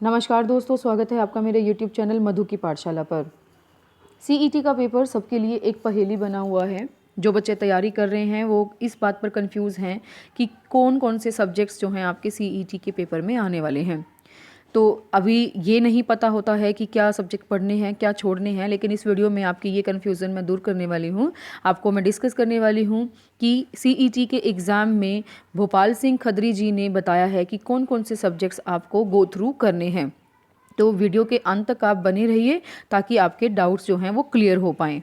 नमस्कार दोस्तों, स्वागत है आपका मेरे YouTube चैनल मधु की पाठशाला पर। CET का पेपर सबके लिए एक पहेली बना हुआ है। जो बच्चे तैयारी कर रहे हैं वो इस बात पर कंफ्यूज हैं कि कौन कौन से सब्जेक्ट्स जो हैं आपके CET के पेपर में आने वाले हैं। तो अभी ये नहीं पता होता है कि क्या सब्जेक्ट पढ़ने हैं, क्या छोड़ने हैं, लेकिन इस वीडियो में आपकी ये कन्फ्यूज़न मैं दूर करने वाली हूँ। आपको मैं डिस्कस करने वाली हूँ कि CET के एग्ज़ाम में भोपाल सिंह खत्री जी ने बताया है कि कौन कौन से सब्जेक्ट्स आपको गो थ्रू करने हैं। तो वीडियो के अंत तक आप बने रहिए ताकि आपके डाउट्स जो हैं वो क्लियर हो पाएँ।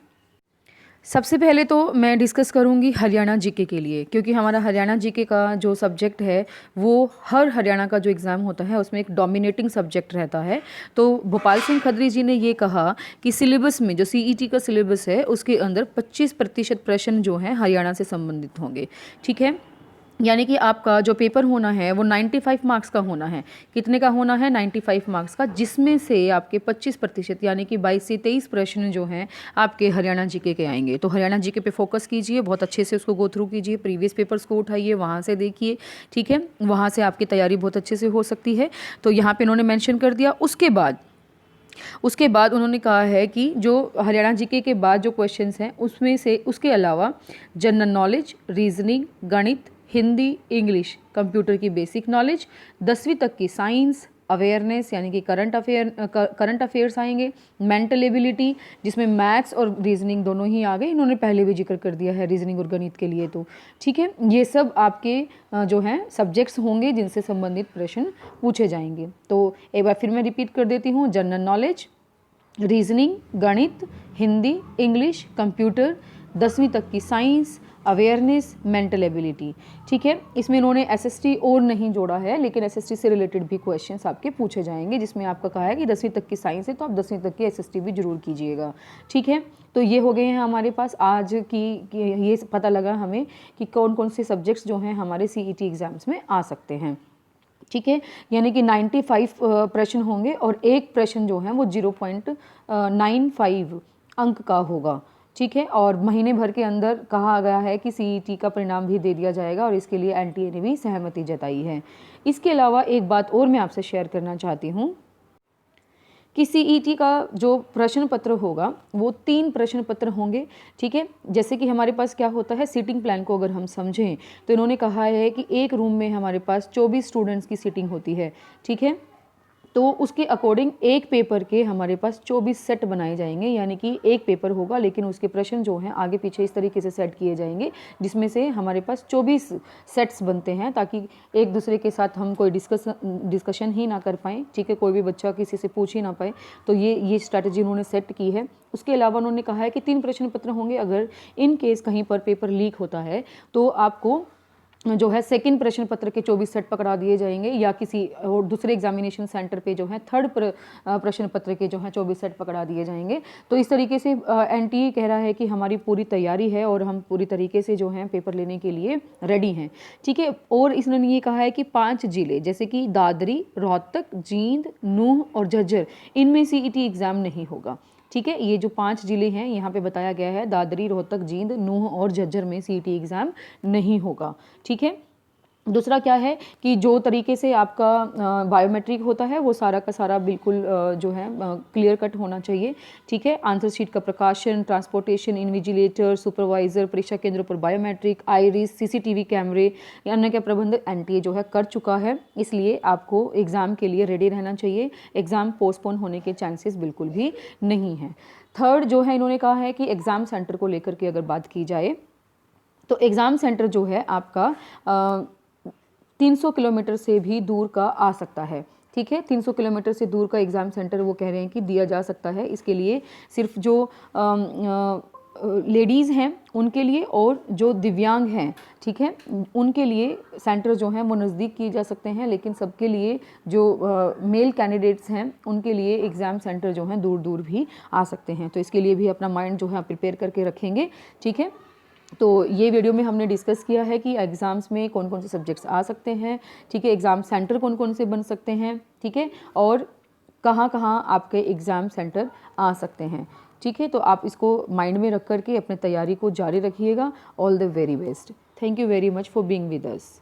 सबसे पहले तो मैं डिस्कस करूंगी हरियाणा जीके के लिए, क्योंकि हमारा हरियाणा जीके का जो सब्जेक्ट है वो हर हरियाणा का जो एग्ज़ाम होता है उसमें एक डोमिनेटिंग सब्जेक्ट रहता है। तो भोपाल सिंह खत्री जी ने ये कहा कि सिलेबस में जो CET का सिलेबस है उसके अंदर 25% प्रश्न जो हैं हरियाणा से संबंधित होंगे। ठीक है, यानी कि आपका जो पेपर होना है वो 95 मार्क्स का होना है। कितने का होना है? 95 मार्क्स का, जिसमें से आपके 25% यानी कि 22 से 23 प्रश्न जो हैं आपके हरियाणा जीके के आएंगे। तो हरियाणा जीके पे फोकस कीजिए, बहुत अच्छे से उसको गो थ्रू कीजिए, प्रीवियस पेपर्स को उठाइए, वहाँ से देखिए। ठीक है, वहाँ से आपकी तैयारी बहुत अच्छे से हो सकती है। तो यहाँ पर इन्होंने मैंशन कर दिया। उसके बाद उन्होंने कहा है कि जो हरियाणा जीके के बाद जो क्वेश्चंस हैं उसमें से उसके अलावा जनरल नॉलेज, रीजनिंग, गणित, हिंदी, इंग्लिश, कंप्यूटर की बेसिक नॉलेज, 10वीं तक की साइंस, अवेयरनेस यानी कि करंट अफेयर्स आएंगे, मेंटल एबिलिटी जिसमें मैथ्स और रीजनिंग दोनों ही आ गए। इन्होंने पहले भी जिक्र कर दिया है रीजनिंग और गणित के लिए। तो ठीक है, ये सब आपके जो हैं सब्जेक्ट्स होंगे जिनसे संबंधित प्रश्न पूछे जाएंगे। तो एक बार फिर मैं रिपीट कर देती हूँ। जनरल नॉलेज, रीजनिंग, गणित, हिंदी, इंग्लिश, कंप्यूटर, 10वीं तक की साइंस, अवेयरनेस, मेंटल एबिलिटी। ठीक है, इसमें इन्होंने SST और नहीं जोड़ा है, लेकिन SST से रिलेटेड भी क्वेश्चंस आपके पूछे जाएंगे, जिसमें आपका कहा है कि 10वीं तक की साइंस है तो आप 10वीं तक की SST भी जरूर कीजिएगा। ठीक है, तो ये हो गए हैं हमारे पास आज की ये पता लगा हमें कि कौन कौन से सब्जेक्ट्स जो हैं हमारे CET एग्जाम्स में आ सकते हैं। ठीक है, यानी कि 95 प्रश्न होंगे और एक प्रश्न जो है वो 0.95 अंक का होगा। ठीक है, और महीने भर के अंदर कहा गया है कि CET का परिणाम भी दे दिया जाएगा और इसके लिए NTA ने भी सहमति जताई है। इसके अलावा एक बात और मैं आपसे शेयर करना चाहती हूँ कि CET का जो प्रश्न पत्र होगा वो 3 प्रश्न पत्र होंगे। ठीक है, जैसे कि हमारे पास क्या होता है, सीटिंग प्लान को अगर हम समझें तो इन्होंने कहा है कि एक रूम में हमारे पास 24 स्टूडेंट्स की सीटिंग होती है। ठीक है, तो उसके अकॉर्डिंग एक पेपर के हमारे पास 24 सेट बनाए जाएंगे, यानी कि एक पेपर होगा लेकिन उसके प्रश्न जो हैं आगे पीछे इस तरीके से सेट किए जाएंगे जिसमें से हमारे पास 24 सेट्स बनते हैं, ताकि एक दूसरे के साथ हम कोई डिस्कशन ही ना कर पाएँ। ठीक है, कोई भी बच्चा किसी से पूछ ही ना पाए। तो ये स्ट्रैटेजी उन्होंने सेट की है। उसके अलावा उन्होंने कहा है कि 3 प्रश्न पत्र होंगे। अगर इन केस कहीं पर पेपर लीक होता है तो आपको जो है सेकंड प्रश्न पत्र के 24 सेट पकड़ा दिए जाएंगे, या किसी और दूसरे एग्जामिनेशन सेंटर पे जो है थर्ड प्रश्न पत्र के जो है 24 सेट पकड़ा दिए जाएंगे। तो इस तरीके से NTA कह रहा है कि हमारी पूरी तैयारी है और हम पूरी तरीके से जो है पेपर लेने के लिए रेडी हैं। ठीक है, और इसने ये कहा है कि 5 जिले जैसे कि दादरी, रोहतक, जींद, नूंह और झज्जर, इनमें CET एग्ज़ाम नहीं होगा। ठीक है, ये जो 5 जिले हैं यहाँ पे बताया गया है, दादरी, रोहतक, जींद, नूंह और झज्जर में CET एग्ज़ाम नहीं होगा। ठीक है, दूसरा क्या है कि जो तरीके से आपका बायोमेट्रिक होता है वो सारा का सारा बिल्कुल जो है क्लियर कट होना चाहिए। ठीक है, आंसर शीट का प्रकाशन, ट्रांसपोर्टेशन, इन्विजिलेटर, सुपरवाइजर, परीक्षा केंद्रों पर बायोमेट्रिक, आईरिस, CCTV कैमरे, अन्य का प्रबंध NTA जो है कर चुका है। इसलिए आपको एग्ज़ाम के लिए रेडी रहना चाहिए। एग्ज़ाम पोस्टपोन होने के चांसेस बिल्कुल भी नहीं हैं। थर्ड जो है इन्होंने कहा है कि एग्ज़ाम सेंटर को लेकर के अगर बात की जाए तो एग्ज़ाम सेंटर जो है आपका 300 किलोमीटर से भी दूर का आ सकता है। ठीक है, 300 किलोमीटर से दूर का एग्ज़ाम सेंटर वो कह रहे हैं कि दिया जा सकता है। इसके लिए सिर्फ जो लेडीज़ हैं उनके लिए और जो दिव्यांग हैं, ठीक है, उनके लिए सेंटर जो हैं वो नज़दीक किए जा सकते हैं, लेकिन सबके लिए जो मेल कैंडिडेट्स हैं उनके लिए एग्ज़ाम सेंटर जो हैं दूर दूर भी आ सकते हैं। तो इसके लिए भी अपना माइंड जो है प्रिपेयर करके रखेंगे। ठीक है, तो ये वीडियो में हमने डिस्कस किया है कि एग्ज़ाम्स में कौन कौन से सब्जेक्ट्स आ सकते हैं। ठीक है, एग्ज़ाम सेंटर कौन कौन से बन सकते हैं। ठीक है, और कहाँ कहाँ आपके एग्ज़ाम सेंटर आ सकते हैं। ठीक है, तो आप इसको माइंड में रख करके अपने तैयारी को जारी रखिएगा। All the very best. Thank you very much for being with us.